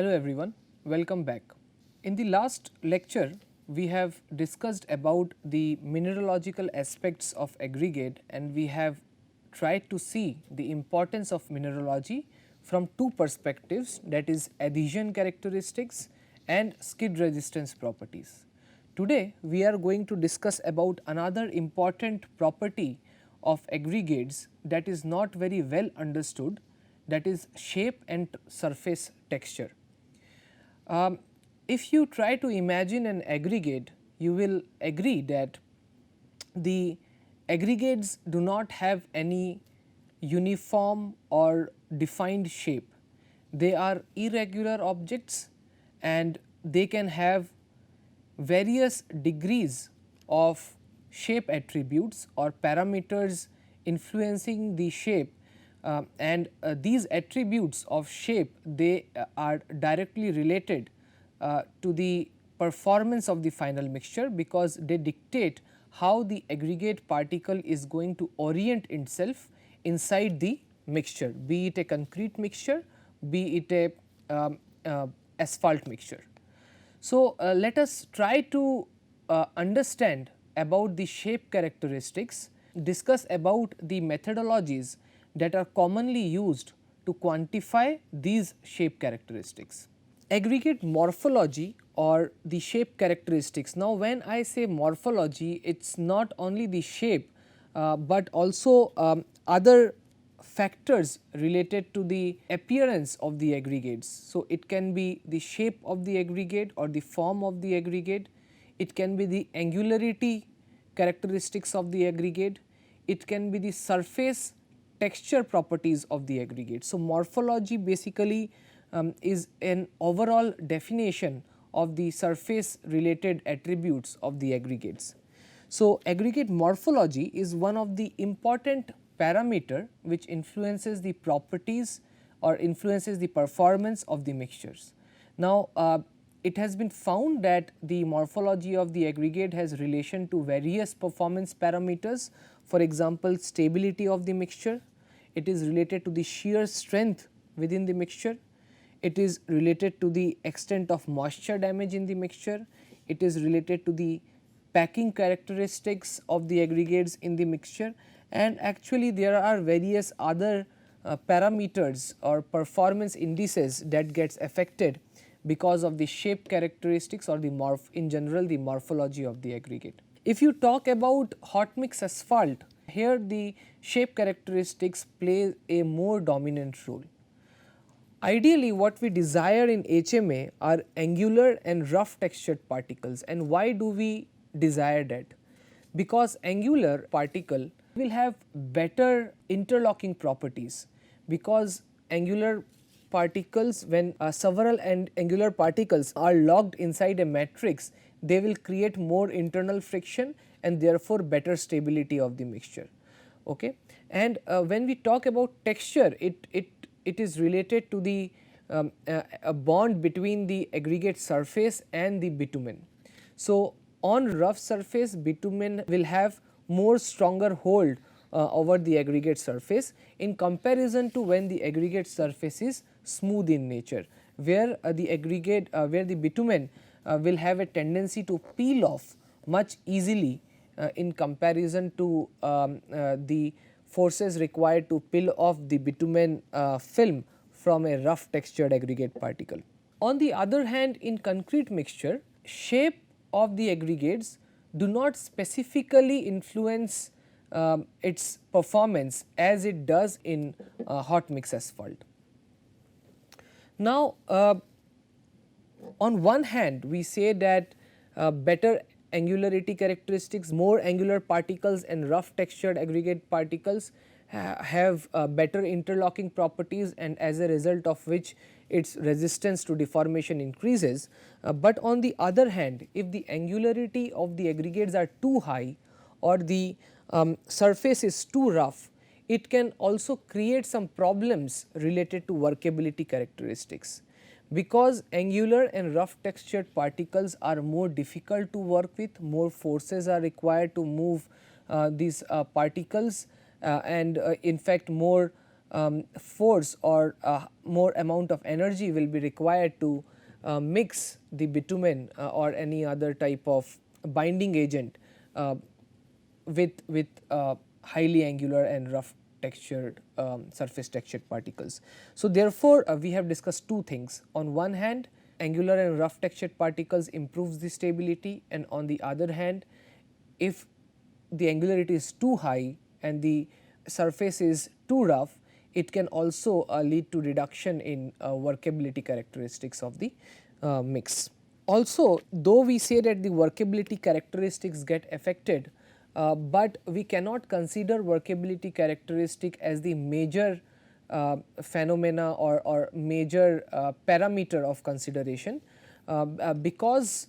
Hello everyone, welcome back. In the last lecture, we have discussed about the mineralogical aspects of aggregate, and we have tried to see the importance of mineralogy from two perspectives, that is adhesion characteristics and skid resistance properties. Today, we are going to discuss about another important property of aggregates that is not very well understood, that is shape and surface texture. If you try to imagine an aggregate, you will agree that the aggregates do not have any uniform or defined shape. They are irregular objects and they can have various degrees of shape attributes or parameters influencing the shape, and these attributes of shape they are directly related to the performance of the final mixture, because they dictate how the aggregate particle is going to orient itself inside the mixture, be it a concrete mixture, be it a asphalt mixture. So, let us try to understand about the shape characteristics, discuss about the methodologies that are commonly used to quantify these shape characteristics. Aggregate morphology or the shape characteristics. Now, when I say morphology, it is not only the shape, but also other factors related to the appearance of the aggregates. So, it can be the shape of the aggregate or the form of the aggregate, it can be the angularity characteristics of the aggregate, it can be the surface texture properties of the aggregate. So, morphology basically is an overall definition of the surface related attributes of the aggregates. So, aggregate morphology is one of the important parameter which influences the properties or influences the performance of the mixtures. Now, it has been found that the morphology of the aggregate has relation to various performance parameters. For example, stability of the mixture, it is related to the shear strength within the mixture, it is related to the extent of moisture damage in the mixture, it is related to the packing characteristics of the aggregates in the mixture, and actually there are various other parameters or performance indices that gets affected because of the shape characteristics or the in general the morphology of the aggregate. If you talk about hot mix asphalt, here the shape characteristics play a more dominant role. Ideally, what we desire in HMA are angular and rough textured particles, and why do we desire that? Because angular particle will have better interlocking properties, because angular particles, when several angular particles are locked inside a matrix, they will create more internal friction and therefore better stability of the mixture. Okay. And when we talk about texture, it is related to the a bond between the aggregate surface and the bitumen. So, on rough surface, bitumen will have more stronger hold over the aggregate surface in comparison to when the aggregate surface is smooth in nature, where the aggregate where the bitumen will have a tendency to peel off much easily in comparison to the forces required to peel off the bitumen film from a rough textured aggregate particle. On the other hand, in concrete mixture, shape of the aggregates do not specifically influence its performance as it does in hot mix asphalt. Now, on one hand we say that better angularity characteristics, more angular particles and rough textured aggregate particles have better interlocking properties, and as a result of which its resistance to deformation increases. But on the other hand, if the angularity of the aggregates are too high or the surface is too rough, it can also create some problems related to workability characteristics, because angular and rough textured particles are more difficult to work with, more forces are required to move these particles, and in fact more force or more amount of energy will be required to mix the bitumen or any other type of binding agent with highly angular and rough textured surface textured particles. So, therefore, we have discussed two things. On one hand, angular and rough textured particles improves the stability, and on the other hand, if the angularity is too high and the surface is too rough, it can also lead to reduction in workability characteristics of the mix. Also, though we say that the workability characteristics get affected, but we cannot consider workability characteristic as the major phenomena or major parameter of consideration, because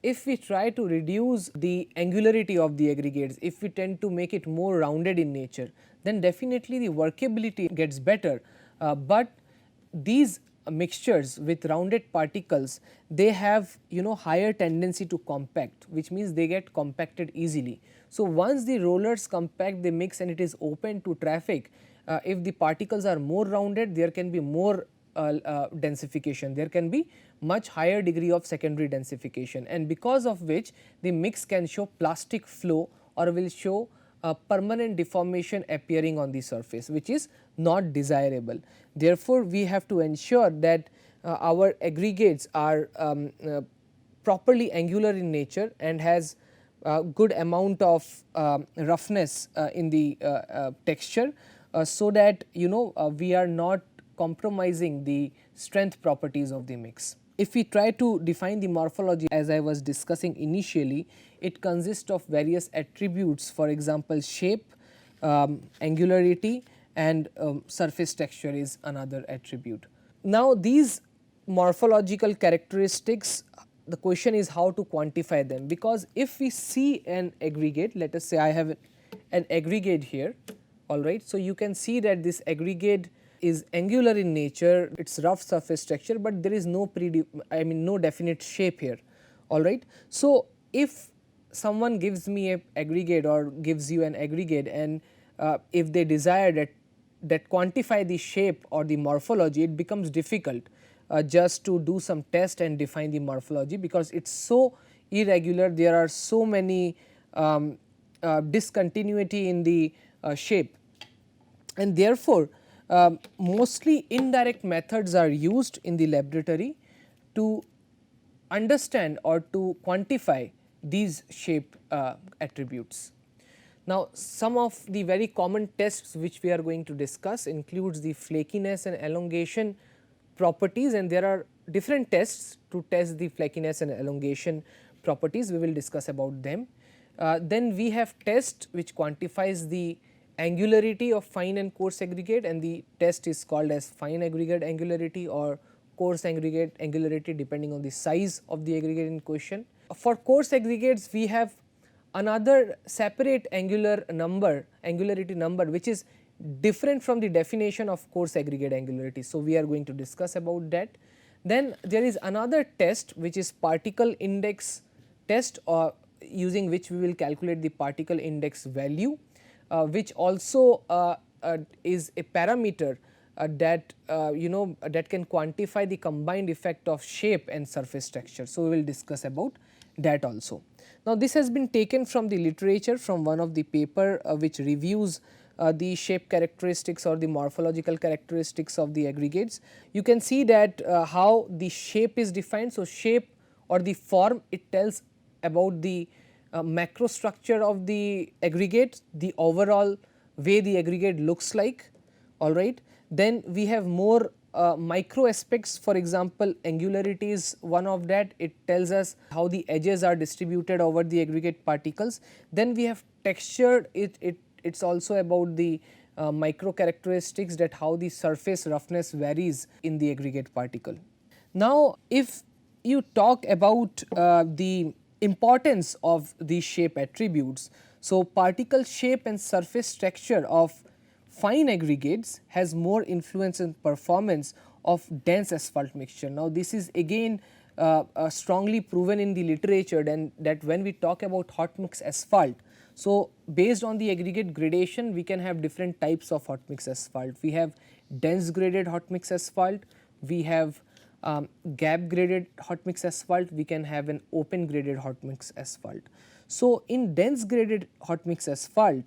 if we try to reduce the angularity of the aggregates, if we tend to make it more rounded in nature, then definitely the workability gets better, but these mixtures with rounded particles, they have higher tendency to compact, which means they get compacted easily. So, once the rollers compact the mix and it is open to traffic, if the particles are more rounded, there can be more densification, there can be much higher degree of secondary densification, and because of which the mix can show plastic flow or will show permanent deformation appearing on the surface, which is not desirable. Therefore, we have to ensure that our aggregates are properly angular in nature and has good amount of roughness in the texture, so that we are not compromising the strength properties of the mix. If we try to define the morphology, as I was discussing initially, it consists of various attributes, for example, shape, angularity, and surface texture is another attribute. Now, these morphological characteristics, the question is how to quantify them, because if we see an aggregate, let us say I have an aggregate here, all right. So, you can see that this aggregate is angular in nature, it is rough surface texture, but there is no no definite shape here, all right. So, if someone gives me a aggregate or gives you an aggregate, and if they desire that quantify the shape or the morphology, it becomes difficult just to do some test and define the morphology, because it is so irregular, there are so many discontinuity in the shape, and therefore, mostly indirect methods are used in the laboratory to understand or to quantify these shape attributes. Now, some of the very common tests which we are going to discuss includes the flakiness and elongation properties, and there are different tests to test the flakiness and elongation properties, we will discuss about them. Then we have test which quantifies the angularity of fine and coarse aggregate, and the test is called as fine aggregate angularity or coarse aggregate angularity, depending on the size of the aggregate in question. For coarse aggregates, we have another separate angularity number, which is different from the definition of coarse aggregate angularity. So, we are going to discuss about that. Then there is another test which is particle index test, or using which we will calculate the particle index value, which also is a parameter that that can quantify the combined effect of shape and surface texture. So, we will discuss about that also. Now, this has been taken from the literature, from one of the paper which reviews the shape characteristics or the morphological characteristics of the aggregates. You can see that how the shape is defined. So, shape or the form, it tells about the macro structure of the aggregate, the overall way the aggregate looks like, all right. Then we have more micro aspects, for example, angularity is one of that, it tells us how the edges are distributed over the aggregate particles. Then we have texture, it is also about the micro characteristics, that how the surface roughness varies in the aggregate particle. Now, if you talk about the importance of these shape attributes, so particle shape and surface texture of fine aggregates has more influence in performance of dense asphalt mixture. Now, this is again strongly proven in the literature then that when we talk about hot mix asphalt, so based on the aggregate gradation we can have different types of hot mix asphalt. We have dense graded hot mix asphalt, we have gap graded hot mix asphalt, we can have an open graded hot mix asphalt. So in dense graded hot mix asphalt,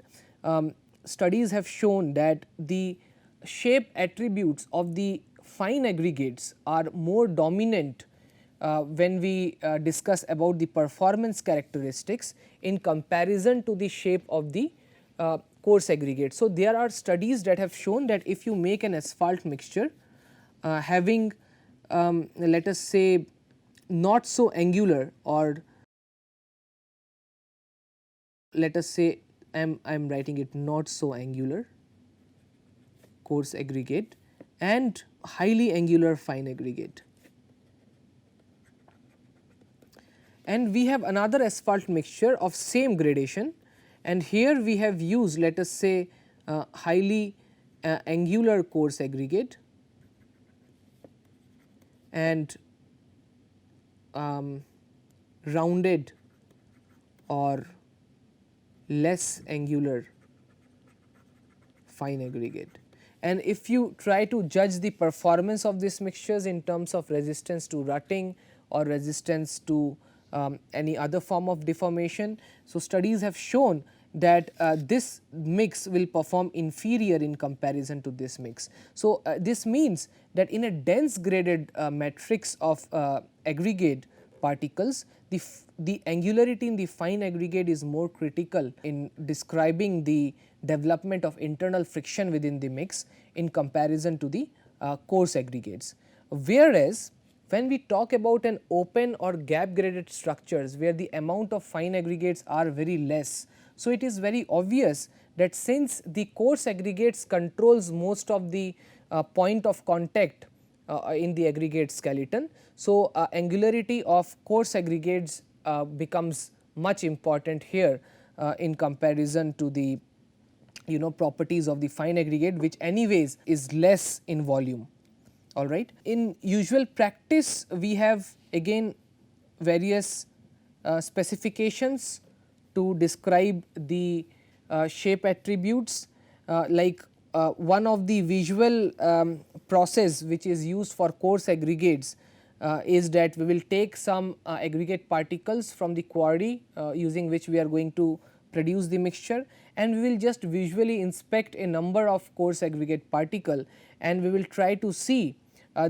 studies have shown that the shape attributes of the fine aggregates are more dominant when we discuss about the performance characteristics in comparison to the shape of the coarse aggregate. So, there are studies that have shown that if you make an asphalt mixture having let us say not so angular, or let us say I am writing it not so angular coarse aggregate and highly angular fine aggregate. And we have another asphalt mixture of same gradation, and here we have used let us say highly angular coarse aggregate and rounded or less angular fine aggregate. And if you try to judge the performance of these mixtures in terms of resistance to rutting or resistance to any other form of deformation, so studies have shown that this mix will perform inferior in comparison to this mix. So, this means that in a dense graded matrix of aggregate particles, the angularity in the fine aggregate is more critical in describing the development of internal friction within the mix in comparison to the coarse aggregates. Whereas, when we talk about an open or gap graded structures where the amount of fine aggregates are very less, so it is very obvious that since the coarse aggregates controls most of the point of contact in the aggregate skeleton. So, angularity of coarse aggregates becomes much important here in comparison to the properties of the fine aggregate, which anyways is less in volume. All right. In usual practice, we have again various specifications to describe the shape attributes, like one of the visual process which is used for coarse aggregates is that we will take some aggregate particles from the quarry using which we are going to produce the mixture, and we will just visually inspect a number of coarse aggregate particle, and we will try to see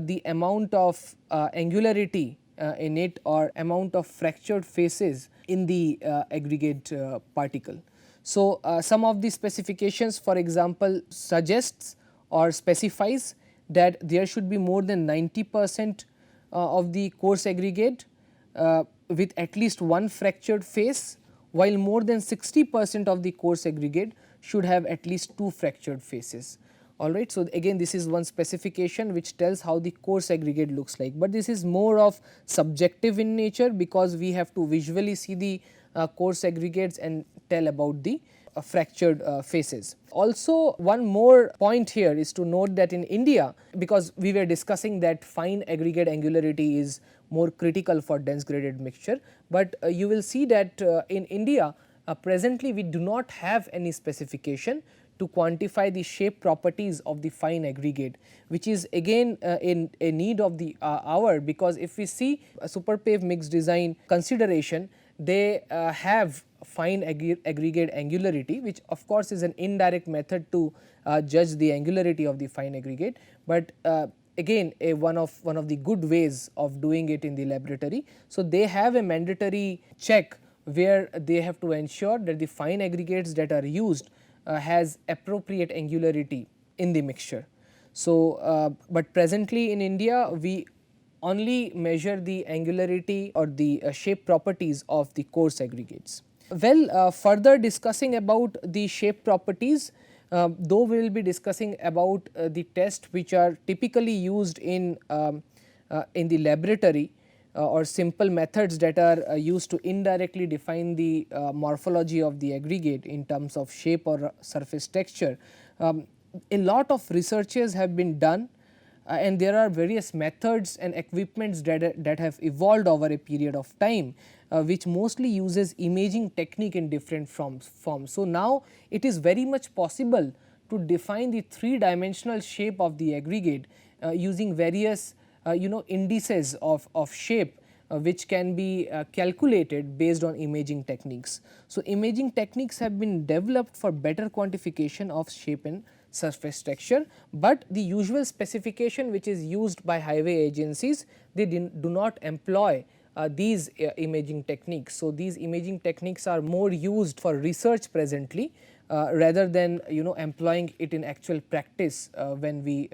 the amount of angularity in it or amount of fractured faces in the aggregate particle. So, some of the specifications, for example, suggests or specifies that there should be more than 90% of the coarse aggregate with at least one fractured face, while more than 60% of the coarse aggregate should have at least two fractured faces. All right. So, again this is one specification which tells how the coarse aggregate looks like, but this is more of subjective in nature because we have to visually see the coarse aggregates and tell about the fractured faces. Also, one more point here is to note that in India, because we were discussing that fine aggregate angularity is more critical for dense graded mixture, but you will see that in India presently we do not have any specification to quantify the shape properties of the fine aggregate, which is again in a need of the hour, because if we see a superpave mix design consideration, they have fine aggregate angularity, which of course is an indirect method to judge the angularity of the fine aggregate, but again one of the good ways of doing it in the laboratory. So, they have a mandatory check where they have to ensure that the fine aggregates that are used has appropriate angularity in the mixture. So, but presently in India we only measure the angularity or the shape properties of the coarse aggregates. Well, further discussing about the shape properties, though we will be discussing about the tests which are typically used in the laboratory or simple methods that are used to indirectly define the morphology of the aggregate in terms of shape or surface texture. A lot of researches have been done and there are various methods and equipments that have evolved over a period of time, which mostly uses imaging technique in different forms. So, now it is very much possible to define the three-dimensional shape of the aggregate using various indices of shape, which can be calculated based on imaging techniques. So, imaging techniques have been developed for better quantification of shape and surface texture, but the usual specification which is used by highway agencies, they do not employ these imaging techniques. So, these imaging techniques are more used for research presently, rather than employing it in actual practice when we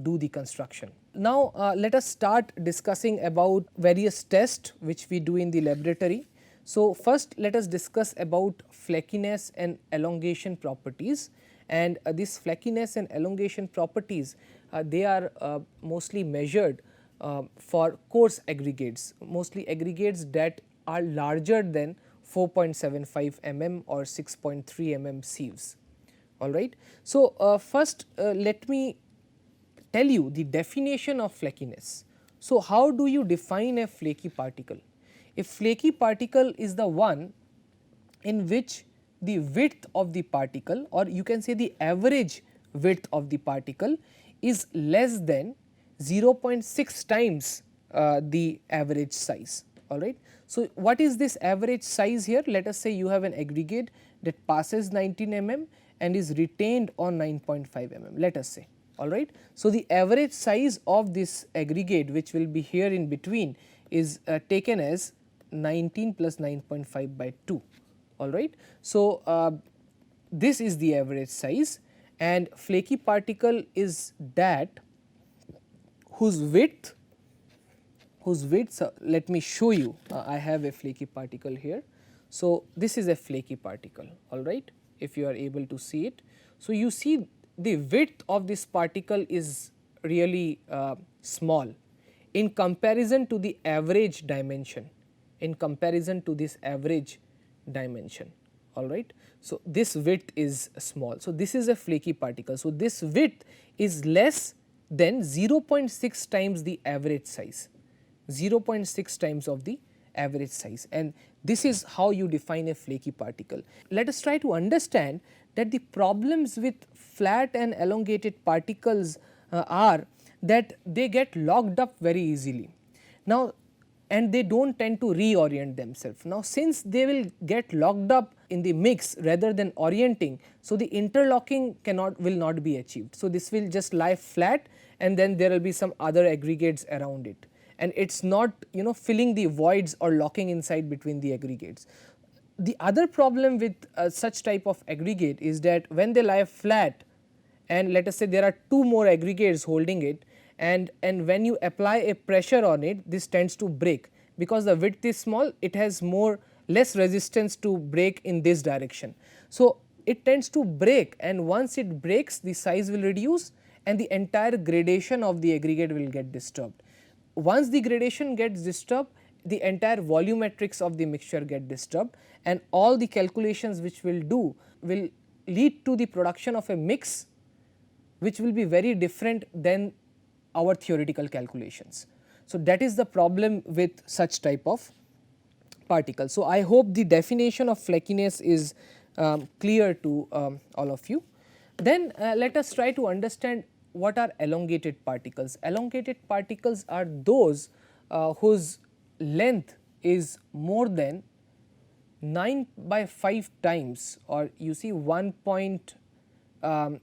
do the construction. Now, let us start discussing about various tests which we do in the laboratory. So, first let us discuss about flakiness and elongation properties, and this flakiness and elongation properties, they are mostly measured for coarse aggregates, mostly aggregates that are larger than 4.75 mm or 6.3 mm sieves. All right. So, first let me tell you the definition of flakiness. So, how do you define a flaky particle? A flaky particle is the one in which the width of the particle, or you can say the average width of the particle, is less than 0.6 times the average size. All right. So, what is this average size here? Let us say you have an aggregate that passes 19 mm and is retained on 9.5 mm, let us say. All right. So, the average size of this aggregate, which will be here in between, is taken as 19 plus 9.5 by 2. All right. So, this is the average size, and flaky particle is that whose width, let me show you, I have a flaky particle here. So, this is a flaky particle, all right, if you are able to see it. So, you see the width of this particle is really small in comparison to the average dimension, all right. So, this width is small. So, this is a flaky particle. So, this width is less than 0.6 times the average size, 0.6 times of the average size, and this is how you define a flaky particle. Let us try to understand that the problems with flat and elongated particles are that they get locked up very easily. Now, and they do not tend to reorient themselves. Now, since they will get locked up in the mix rather than orienting, so the interlocking will not be achieved. So, this will just lie flat, and then there will be some other aggregates around it, and it is not filling the voids or locking inside between the aggregates. The other problem with such type of aggregate is that when they lie flat, and let us say there are two more aggregates holding it, and when you apply a pressure on it, this tends to break, because the width is small, it has less resistance to break in this direction. So, it tends to break, and once it breaks, the size will reduce and the entire gradation of the aggregate will get disturbed. Once the gradation gets disturbed, the entire volumetrics of the mixture get disturbed, and all the calculations which we will do will lead to the production of a mix which will be very different than our theoretical calculations. So, that is the problem with such type of particles. So, I hope the definition of flakiness is clear to all of you. Then let us try to understand what are elongated particles. Elongated particles are those whose length is more than 9 by 5 times, or you see 1.8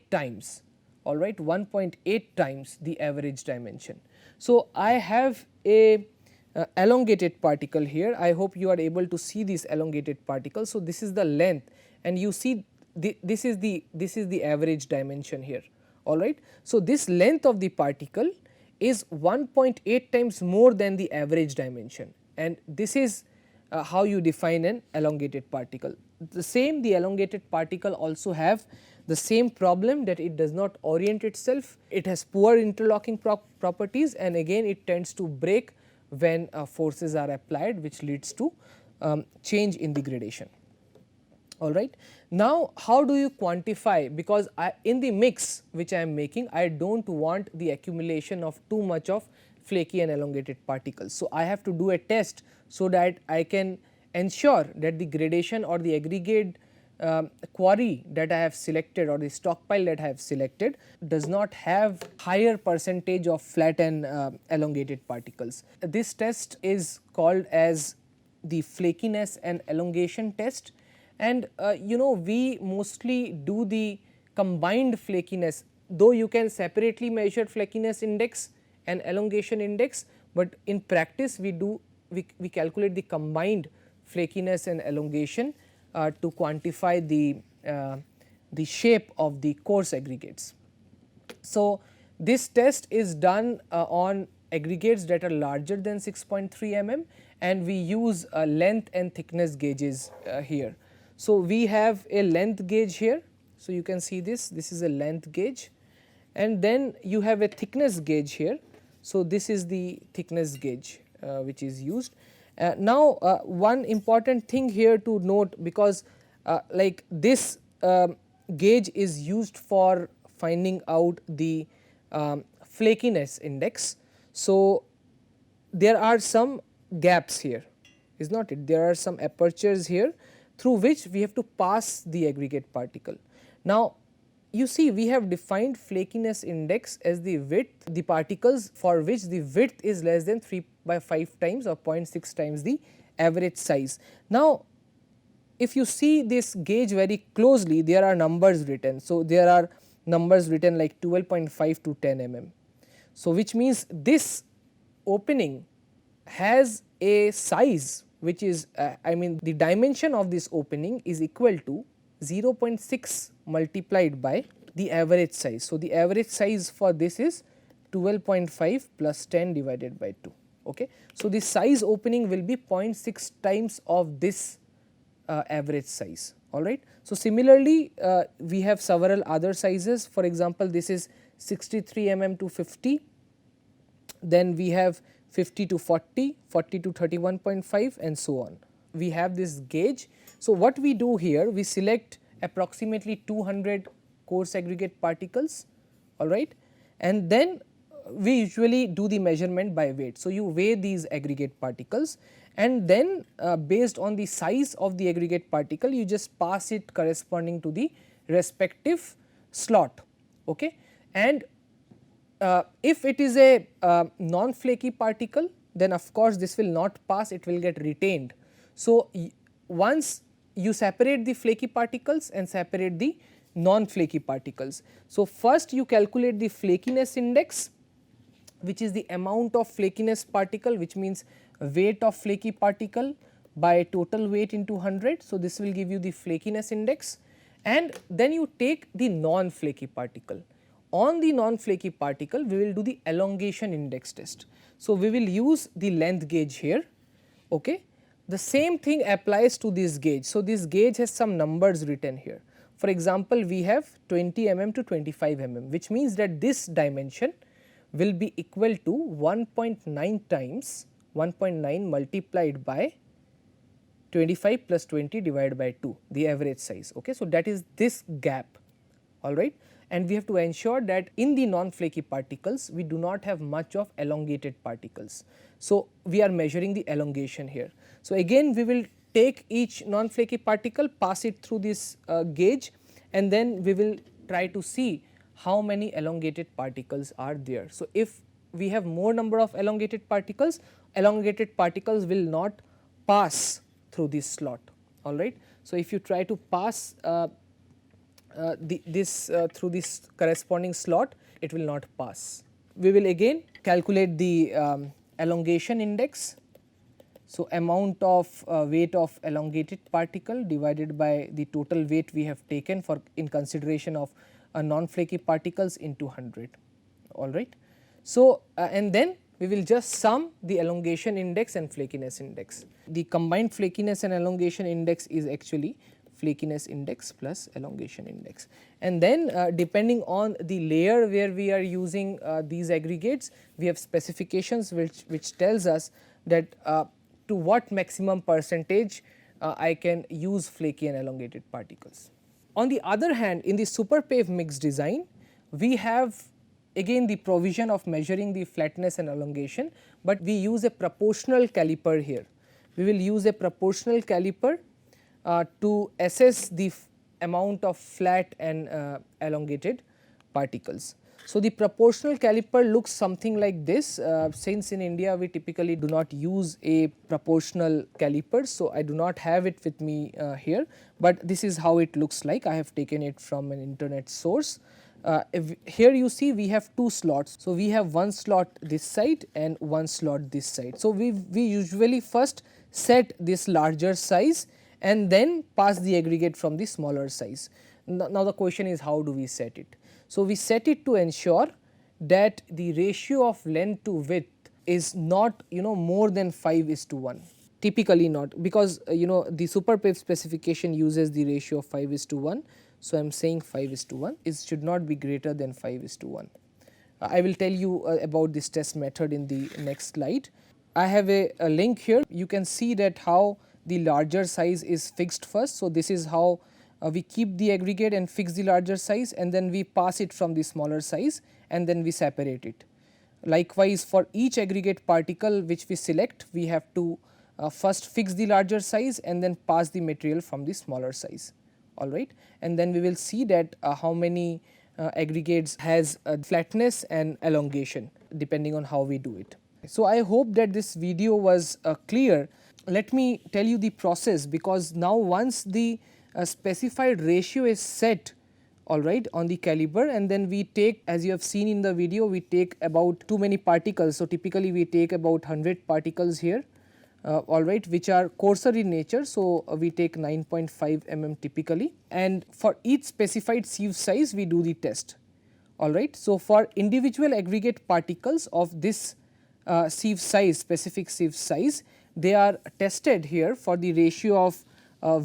times, all right, 1.8 times the average dimension. So, I have a elongated particle here. I hope you are able to see this elongated particle. So, this is the length, and you see this is the average dimension here, all right. So, this length of the particle is 1.8 times more than the average dimension, and this is how you define an elongated particle. The elongated particle also have the same problem, that it does not orient itself, it has poor interlocking properties, and again it tends to break when forces are applied, which leads to change in the gradation. all right. Now, how do you quantify, because in the mix which I am making, I do not want the accumulation of too much of flaky and elongated particles. So, I have to do a test so that I can ensure that the gradation or the aggregate quarry that I have selected or the stockpile that I have selected does not have higher percentage of flat and elongated particles. This test is called as the flakiness and elongation test, and we mostly do the combined flakiness, though you can separately measure flakiness index and elongation index, but in practice we calculate the combined flakiness and elongation to quantify the shape of the coarse aggregates. So, this test is done on aggregates that are larger than 6.3 mm, and we use length and thickness gauges here. So, we have a length gauge here. So, you can see this is a length gauge, and then you have a thickness gauge here. So, this is the thickness gauge which is used. Now, one important thing here to note, because like this gauge is used for finding out the flakiness index. So, there are some gaps here, is not it? There are some apertures here through which we have to pass the aggregate particle. Now, you see we have defined flakiness index as the width, the particles for which the width is less than 3/5 times or 0.6 times the average size. Now, if you see this gauge very closely, there are numbers written. So, there are numbers written like 12.5 to 10 mm. So, which means this opening has a size which is the dimension of this opening is equal to 0.6 multiplied by the average size. So, the average size for this is 12.5 plus 10 divided by 2. Okay. So, the size opening will be 0.6 times of this average size, all right. So, similarly we have several other sizes. For example, this is 63 mm to 50, then we have 50 to 40, 40 to 31.5 and so on. We have this gauge. So, what we do here, we select approximately 200 coarse aggregate particles, all right, and then we usually do the measurement by weight. So, you weigh these aggregate particles, and then based on the size of the aggregate particle, you just pass it corresponding to the respective slot. Okay. And if it is a non flaky particle, then of course, this will not pass, it will get retained. So, once you separate the flaky particles and separate the non flaky particles. So, first you calculate the flakiness index, which is the amount of flakiness particle, which means weight of flaky particle by total weight into 100. So, this will give you the flakiness index, and then you take the non flaky particle. On the non flaky particle, we will do the elongation index test. So, we will use the length gauge here. Okay. The same thing applies to this gauge. So, this gauge has some numbers written here. For example, we have 20 mm to 25 mm, which means that this dimension will be equal to 1.9 times 1.9 multiplied by 25 plus 20 divided by 2, the average size. Okay. So, that is this gap, all right, and we have to ensure that in the non flaky particles we do not have much of elongated particles. So, we are measuring the elongation here. So, again we will take each non flaky particle, pass it through this gauge, and then we will try to see how many elongated particles are there. So, if we have more number of elongated particles will not pass through this slot, all right. So, if you try to pass through this corresponding slot, it will not pass. We will again calculate the elongation index. So, amount of weight of elongated particle divided by the total weight we have taken for in consideration of non flaky particles into 100, all right. So, and then we will just sum the elongation index and flakiness index. The combined flakiness and elongation index is actually flakiness index plus elongation index, and then depending on the layer where we are using these aggregates, we have specifications which tells us that to what maximum percentage I can use flaky and elongated particles. On the other hand, in the super pave mix design, we have again the provision of measuring the flatness and elongation, but we use a proportional caliper here. We will use a proportional caliper to assess the amount of flat and elongated particles. So, the proportional caliper looks something like this. Since in India we typically do not use a proportional caliper, so I do not have it with me here, but this is how it looks like. I have taken it from an internet source. Here you see we have two slots. So, we have one slot this side and one slot this side. So, we usually first set this larger size and then pass the aggregate from the smaller size. Now, the question is how do we set it? So, we set it to ensure that the ratio of length to width is not more than 5:1, typically not, because the super pave specification uses the ratio of 5:1. So, I am saying 5:1, it should not be greater than 5:1. I will tell you about this test method in the next slide. I have a link here. You can see that how the larger size is fixed first. So, this is how we keep the aggregate and fix the larger size, and then we pass it from the smaller size and then we separate it. Likewise, for each aggregate particle which we select, we have to first fix the larger size and then pass the material from the smaller size, alright. And then we will see that how many aggregates has flatness and elongation depending on how we do it. So, I hope that this video was clear. Let me tell you the process, because now once the specified ratio is set, alright, on the caliper, and then we take, as you have seen in the video, we take about too many particles. So, typically we take about 100 particles here, alright, which are coarser in nature. So, we take 9.5 mm typically, and for each specified sieve size we do the test, alright. So, for individual aggregate particles of this sieve size, specific sieve size, they are tested here for the ratio of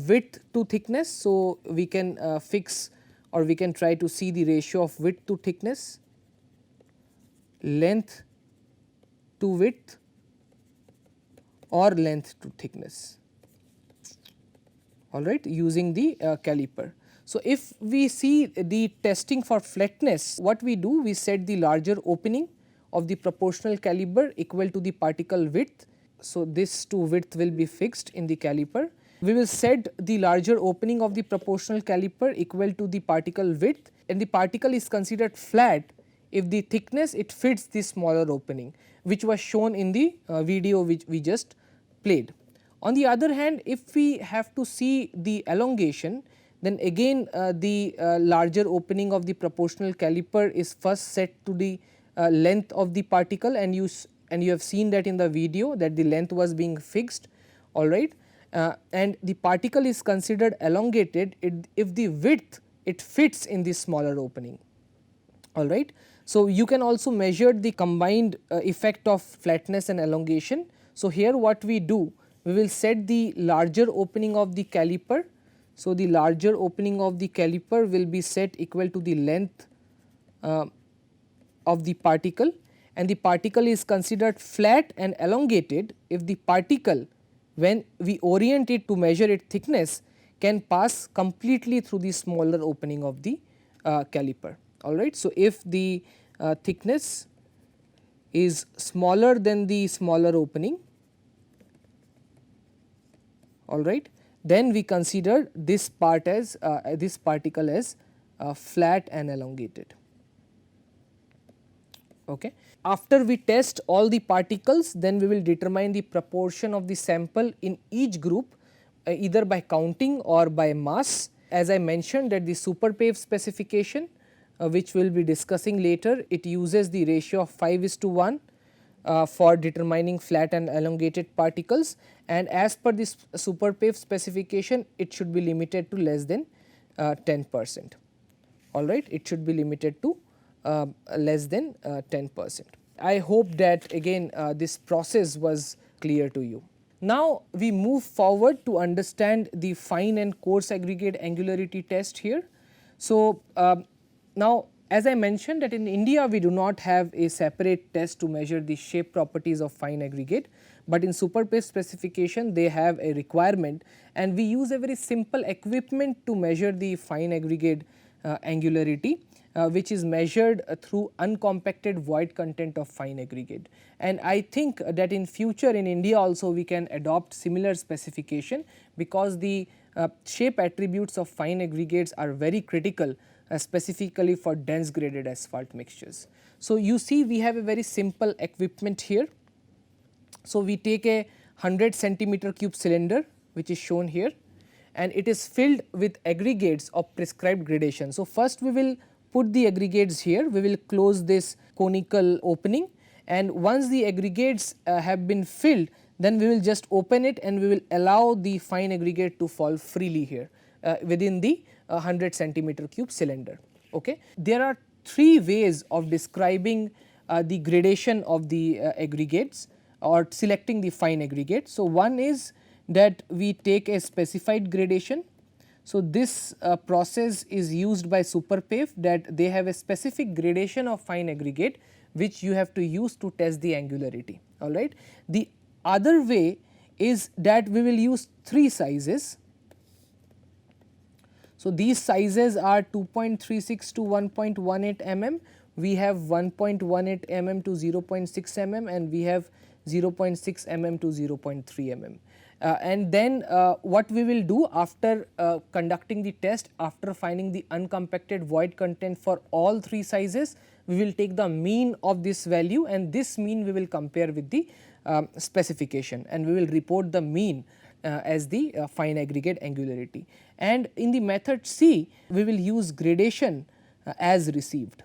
width to thickness. So, we can fix, or we can try to see the ratio of width to thickness, length to width, or length to thickness, alright, using the caliper. So, if we see the testing for flatness, what we do, we set the larger opening of the proportional caliper equal to the particle width. So, this to width will be fixed in the caliper. We will set the larger opening of the proportional caliper equal to the particle width, and the particle is considered flat if the thickness it fits the smaller opening, which was shown in the video which we just played. On the other hand, if we have to see the elongation, then again the larger opening of the proportional caliper is first set to the length of the particle, and you have seen that in the video that the length was being fixed, alright. And the particle is considered elongated if the width it fits in the smaller opening, alright. So, you can also measure the combined effect of flatness and elongation. So, here what we do, we will set the larger opening of the caliper. So, the larger opening of the caliper will be set equal to the length of the particle, and the particle is considered flat and elongated if the particle, when we orient it to measure its thickness, can pass completely through the smaller opening of the caliper, alright. So, if the thickness is smaller than the smaller opening, alright, then we consider this part as this particle as flat and elongated. Okay. After we test all the particles, then we will determine the proportion of the sample in each group either by counting or by mass. As I mentioned that the super pave specification which we will be discussing later, it uses the ratio of 5:1 for determining flat and elongated particles, and as per this super pave specification it should be limited to less than 10%, alright, it should be limited to less than 10%. I hope that again this process was clear to you. Now, we move forward to understand the fine and coarse aggregate angularity test here. So, now as I mentioned that in India we do not have a separate test to measure the shape properties of fine aggregate, but in Superpave specification they have a requirement, and we use a very simple equipment to measure the fine aggregate angularity, which is measured through uncompacted void content of fine aggregate. And I think that in future in India also we can adopt similar specification, because the shape attributes of fine aggregates are very critical, specifically for dense graded asphalt mixtures. So, you see we have a very simple equipment here. So, we take a 100 centimeter cube cylinder, which is shown here, and it is filled with aggregates of prescribed gradation. So, first we will put the aggregates here, we will close this conical opening, and once the aggregates have been filled, then we will just open it and we will allow the fine aggregate to fall freely here within the 100 centimeter cube cylinder. Okay. There are three ways of describing the gradation of the aggregates or selecting the fine aggregate. So, one is that we take a specified gradation. So, this process is used by Superpave, that they have a specific gradation of fine aggregate which you have to use to test the angularity, all right. The other way is that we will use three sizes. So, these sizes are 2.36 to 1.18 mm, we have 1.18 mm to 0.6 mm, and we have 0.6 mm to 0.3 mm. And then what we will do after conducting the test, after finding the uncompacted void content for all three sizes, we will take the mean of this value, and this mean we will compare with the specification, and we will report the mean as the fine aggregate angularity. And in the method C, we will use gradation as received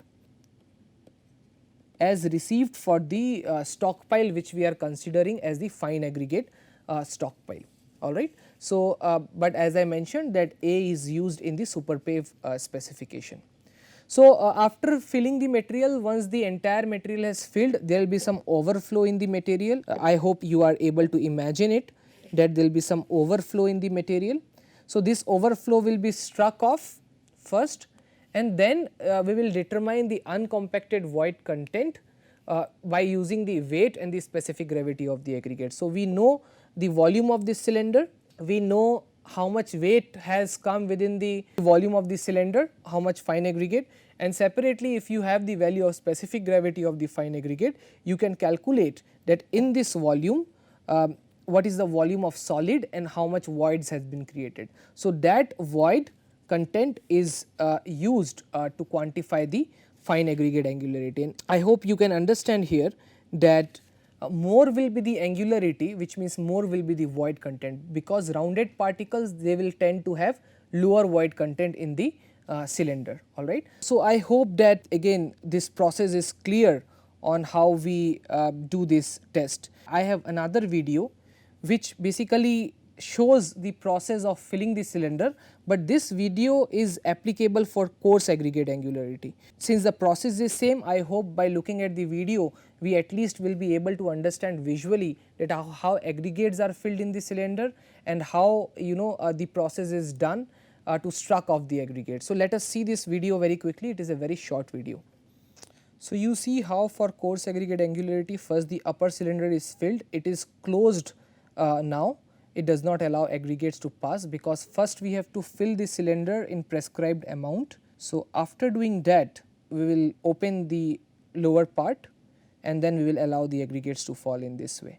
for the stockpile which we are considering as the fine aggregate stockpile, all right. So, but as I mentioned that A is used in the Superpave specification. So, after filling the material, once the entire material has filled, there will be some overflow in the material. I hope you are able to imagine it, that there will be some overflow in the material. So, this overflow will be struck off first, and then we will determine the uncompacted void content by using the weight and the specific gravity of the aggregate. So, we know the volume of this cylinder, we know how much weight has come within the volume of the cylinder, how much fine aggregate, and separately if you have the value of specific gravity of the fine aggregate, you can calculate that in this volume what is the volume of solid and how much voids has been created. So, that void content is used to quantify the fine aggregate angularity, and I hope you can understand here that more will be the angularity, which means more will be the void content, because rounded particles they will tend to have lower void content in the cylinder, all right. So, I hope that again this process is clear on how we do this test. I have another video which basically shows the process of filling the cylinder, but this video is applicable for coarse aggregate angularity. Since the process is same, I hope by looking at the video we at least will be able to understand visually that how aggregates are filled in the cylinder and how the process is done to struck off the aggregate. So, let us see this video very quickly, it is a very short video. So, you see how for coarse aggregate angularity, first the upper cylinder is filled, it is closed now, it does not allow aggregates to pass, because first we have to fill the cylinder in prescribed amount. So, after doing that we will open the lower part and then we will allow the aggregates to fall in this way,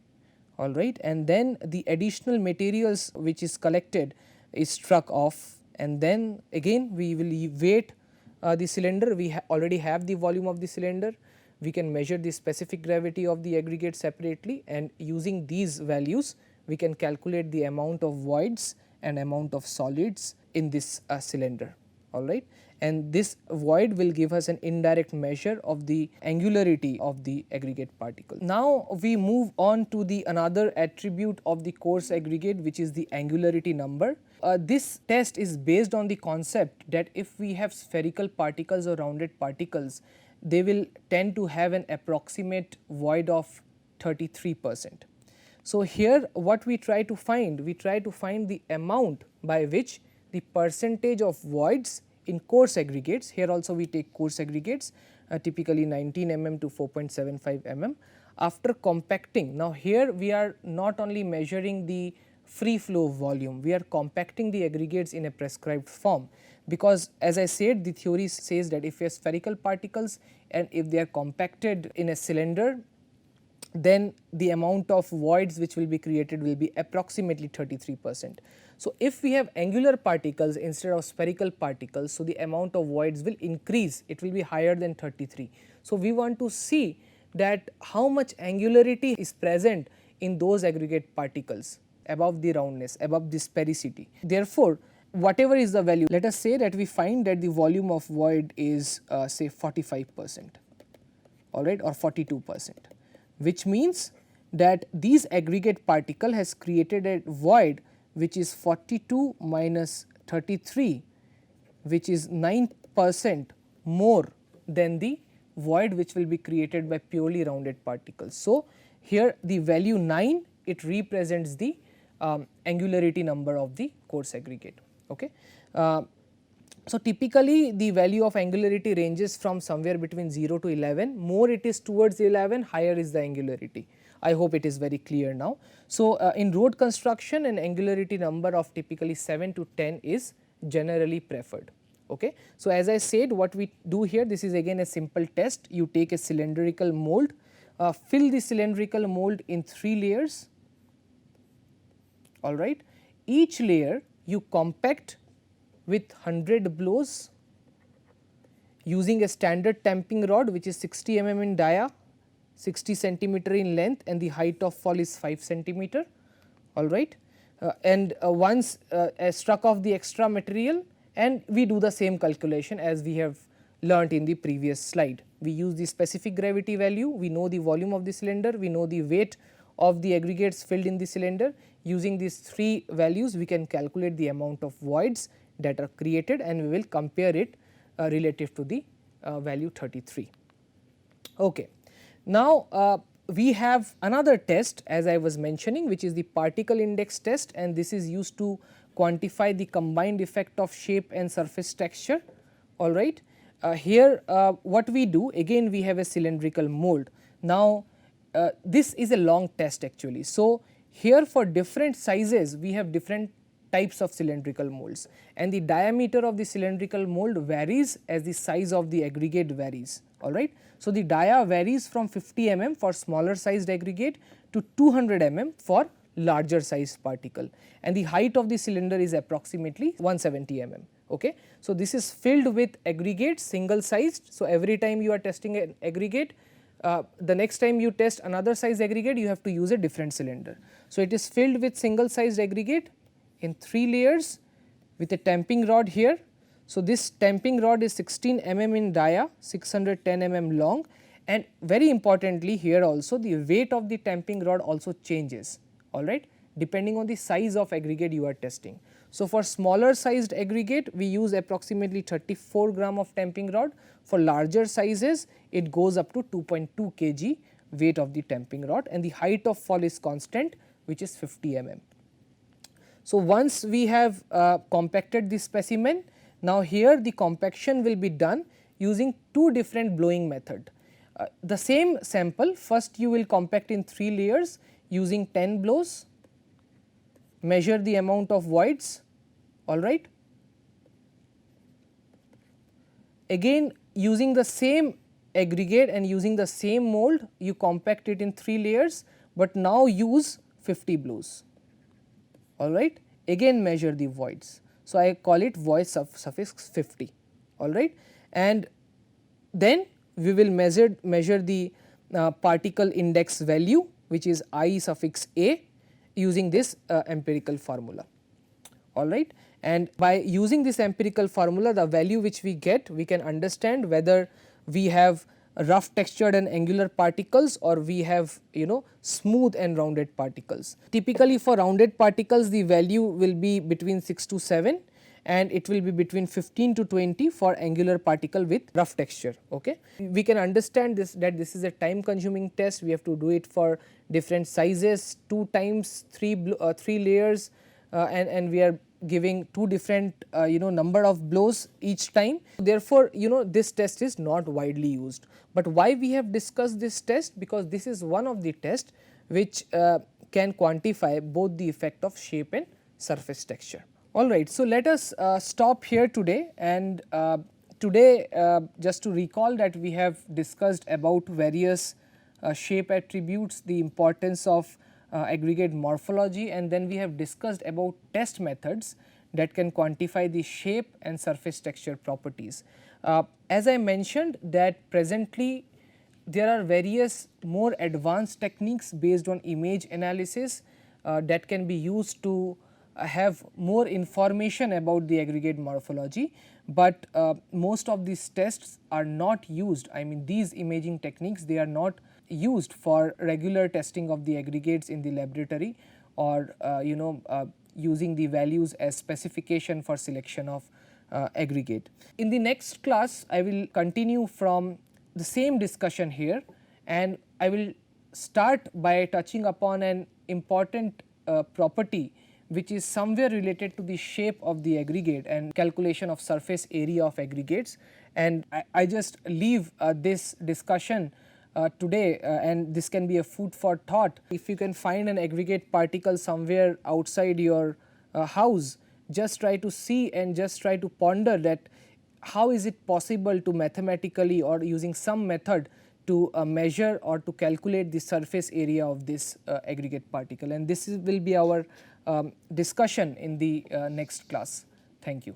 all right. And then the additional materials which is collected is struck off, and then again we will weight the cylinder. We already have the volume of the cylinder, we can measure the specific gravity of the aggregate separately, and using these values we can calculate the amount of voids and amount of solids in this cylinder, all right. And this void will give us an indirect measure of the angularity of the aggregate particle. Now, we move on to the another attribute of the coarse aggregate, which is the angularity number. This test is based on the concept that if we have spherical particles or rounded particles, they will tend to have an approximate void of 33%. So, here what we try to find? We try to find the amount by which the percentage of voids in coarse aggregates, here also we take coarse aggregates typically 19 mm to 4.75 mm, after compacting, now here we are not only measuring the free flow volume, we are compacting the aggregates in a prescribed form, because as I said, the theory says that if you have spherical particles and if they are compacted in a cylinder, then the amount of voids which will be created will be approximately 33%. So, if we have angular particles instead of spherical particles, so the amount of voids will increase, it will be higher than 33. So, we want to see that how much angularity is present in those aggregate particles above the roundness, above the sphericity. Therefore, whatever is the value, let us say that we find that the volume of void is say 45%, alright, or 42%, which means that these aggregate particle has created a void which is 42 minus 33, which is 9% more than the void which will be created by purely rounded particles. So, here the value 9, it represents the angularity number of the coarse aggregate. Okay. So, typically the value of angularity ranges from somewhere between 0 to 11, more it is towards 11, higher is the angularity. I hope it is very clear now. So, in road construction, an angularity number of typically 7 to 10 is generally preferred. Okay. So, as I said, what we do here, this is again a simple test. You take a cylindrical mold, fill the cylindrical mold in 3 layers, alright. Each layer you compact with 100 blows using a standard tamping rod which is 60 mm in dia, 60 centimeter in length, and the height of fall is 5 centimeter, alright. And once struck off the extra material, and we do the same calculation as we have learnt in the previous slide. We use the specific gravity value, we know the volume of the cylinder, we know the weight of the aggregates filled in the cylinder. Using these 3 values, we can calculate the amount of voids that are created, and we will compare it relative to the value 33. Okay. Now, we have another test, as I was mentioning, which is the particle index test, and this is used to quantify the combined effect of shape and surface texture. All right. Here what we do, again we have a cylindrical mold. Now, this is a long test actually. So, here for different sizes we have different types of cylindrical molds, and the diameter of the cylindrical mold varies as the size of the aggregate varies, alright. So, the dia varies from 50 mm for smaller sized aggregate to 200 mm for larger sized particle, and the height of the cylinder is approximately 170 mm. Okay. So, this is filled with aggregates single sized. So, every time you are testing an aggregate, the next time you test another size aggregate, you have to use a different cylinder. So, it is filled with single sized aggregate in 3 layers with a tamping rod here. So, this tamping rod is 16 mm in dia, 610 mm long, and very importantly here also the weight of the tamping rod also changes, alright, depending on the size of aggregate you are testing. So, for smaller sized aggregate we use approximately 34 gram of tamping rod, for larger sizes it goes up to 2.2 kg weight of the tamping rod, and the height of fall is constant, which is 50 mm. So, once we have compacted the specimen, now here the compaction will be done using 2 different blowing method. The same sample, first you will compact in 3 layers using 10 blows, measure the amount of voids, alright. Again using the same aggregate and using the same mold, you compact it in 3 layers, but now use 50 blows, alright. Again measure the voids. So, I call it void suffix 50, alright, and then we will measure the particle index value, which is I suffix a, using this empirical formula, alright. And by using this empirical formula, the value which we get, we can understand whether we have rough textured and angular particles or we have smooth and rounded particles. Typically for rounded particles the value will be between 6 to 7, and it will be between 15 to 20 for angular particle with rough texture. Okay. We can understand this, that this is a time consuming test. We have to do it for different sizes, 2 times 3 layers, and we are giving two different number of blows each time. Therefore, this test is not widely used, but why we have discussed this test, because this is one of the tests which can quantify both the effect of shape and surface texture. Alright, so let us stop here today, and today just to recall that we have discussed about various shape attributes, the importance of aggregate morphology, and then we have discussed about test methods that can quantify the shape and surface texture properties. As I mentioned that presently there are various more advanced techniques based on image analysis that can be used to have more information about the aggregate morphology, but most of these tests are not used. I mean, these imaging techniques, they are not used for regular testing of the aggregates in the laboratory, or using the values as specification for selection of aggregate. In the next class, I will continue from the same discussion here, and I will start by touching upon an important property which is somewhere related to the shape of the aggregate and calculation of surface area of aggregates. And I just leave this discussion today, and this can be a food for thought. If you can find an aggregate particle somewhere outside your house, just try to see and just try to ponder that how is it possible to mathematically or using some method to measure or to calculate the surface area of this aggregate particle, and this will be our discussion in the next class. Thank you.